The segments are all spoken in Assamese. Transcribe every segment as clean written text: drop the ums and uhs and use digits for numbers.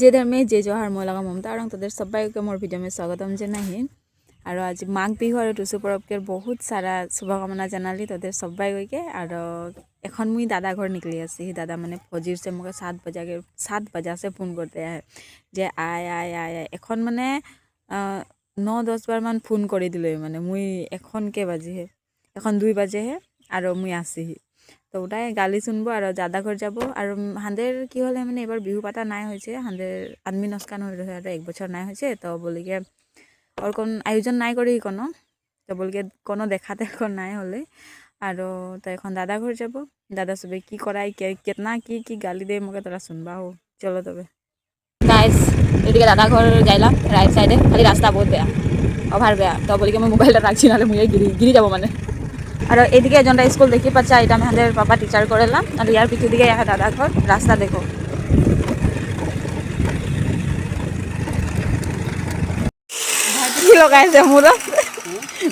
जे धर्मे जे जोहार মই লগা মমতা আৰু তোদেৰ সবাইকে মোৰ ভিডিঅ'মে স্বাগতম জনাই আৰু আজি মাঘ বিহু আৰু টুসু পৰবকেৰ বহুত সাৰা শুভকামনা জানালি তোদেৰ সবাইকে আৰু এখন মুই দাদা ঘর निकली आसी दादा মানে ফজির से मुझे 7 बजा से फोन करते हैं जे आय आय आय এখন মানে 9-10 बार मान फोन कर दिले মানে মুই এখন के बाजी है এখন 2 बाजे है और मुई आसी তো ওটাই গালি শুনবো আর দাদা ঘর যাব আর হাঁদের কি হলে মানে এবার বিহু পাতা নাই হয়েছে হাঁদের আদমি নস্কান হয়ে রয়েছে আর 1 বছর নাই হয়েছে তো বলিকে আর কোন আয়োজন নাই করি কোনো তো বলিকে কোনো দেখাতে এখন নাই হলে আর তো এখন দাদা ঘর যাব দাদা সবে কি করাই কিতনা কি গালি দে মোকে তোরা শুনবা হো চলো তবে গাইস এদিকে দাদা ঘর যাইলাম রাইট সাইডে খালি রাস্তা বহুত বেয়া ওভার বেয়া তো বলিকে মই মোবাইলটা রাখছি নালে মুই গিরি যাব মানে আর এদিকে জনটা স্কুল দেখি পাচ্ছা এটা আমি আমাদের পাপা টিচার করেলাম আর ইয়ার পিছু দিকে দেখা দাদা ঘর রাস্তা দেখো কি লগাইছে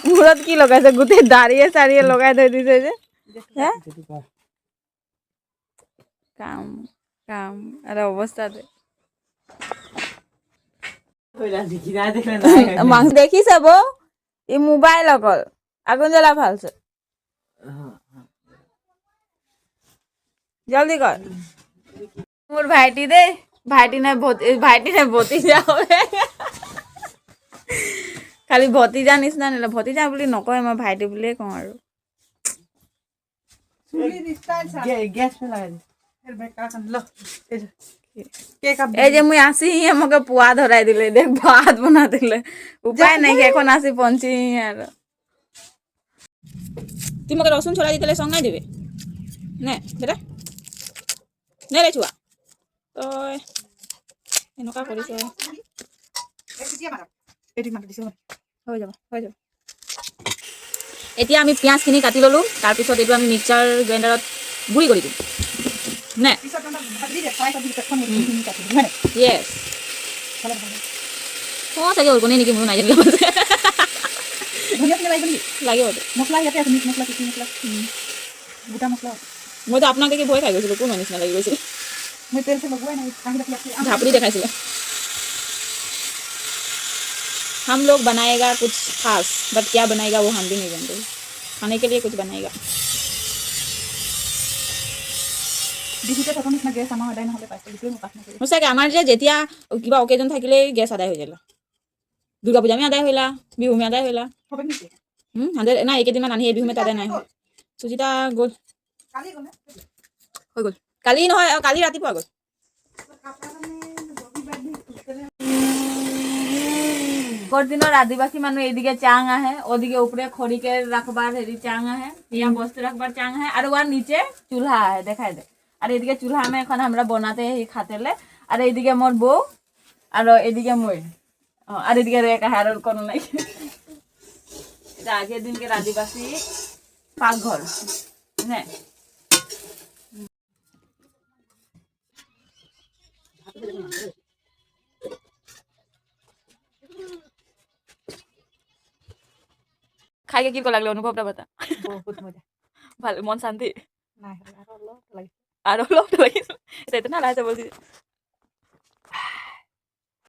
মূরত কি লগাইছে গোটেই দাঁড়িয়ে সারিয়ে লগাই থৈ দিছে যে হ্যাঁ কাম কাম আর অবস্থাতে মাংস দেখিছে বৌ এই মোবাইল অকল আগুন জ্বলা ভালছে জলদি কর মোর ভাইটি দে ভাইটি না ভতিজা হবে খালি ভতিজা নিচিনা নিলে ভতিজা বুলি নকয় মই ভাইটি বুলিয়ে কওঁ আৰু এই যে মুই আসি আমাকে পুয়া ধরাই দিলে দেখ ভাত বনা দিলে উপায় নাই এখন আসি পঞ্চি আর তুই মোকে রসুন ছড়াই দিতে সঙ্গাই দেবে নে বেটা নে রে ছুয়া তই এনেকুৱা কৰিছ হৈ যাব এতিয়া আমি পিঁয়াজখিনি কাটি ল'লোঁ তাৰপিছত এইটো আমি মিক্সাৰ গ্ৰাইণ্ডাৰত গুড়ি কৰি দিম নে য়েছ অঁ চাগে ওলকণি নেকি মোৰ নাই জানিব লাগিব মইতো আপোনাক দেখি ভয় খাই গৈছিলোঁ কোন নিচিনা লাগি গৈছিল झापड़ी दिखाई हम लोग बनाएगा कुछ खास बट क्या बनाएगा वो हम भी नहीं जानते खाने के लिए कुछ बनाएगा সঁচাকৈ আমাৰ যে যেতিয়া কিবা অকেজন থাকিলে গেছ আদায় হৈ যায় দুৰ্গা পূজা আমি আদায় হইলা বিহু মে আদায় হইলা নাই এইকেইদিনমান আনি এই বিহু মে আদায় নাই হয় সুজিতা গ'ল হৈ গ'ল কালি নহয় কালি ৰাতিপুৱা গ'ল আগৰ দিনৰ আদিবাসী মানুহ এইদিকে চাং আহে ওদিকে উপৰে খড়িকে ৰাখবাৰ হেৰি চাং আহে यहाँ বস্তু রাখবার চাং আহে আর ওয়ার নিচে চুলহা আহে দেখাই দে আর এইদিকে চুলহা में এখন আমরা বনাতে ही খাতেলে আর এইদিকে মোর বউ আর এইদিকে মই আর এইদিকে রেক আহে আর কোনো নাই এটা আগের দিনকে আদিবাসী পাকঘর হ্যাঁ খাই কি লাগলো অনুভবটা বতা বহুত মজা ভালো মন শান্তি নাই আর অলপ লাগিছে এটা না লাইছে বলছি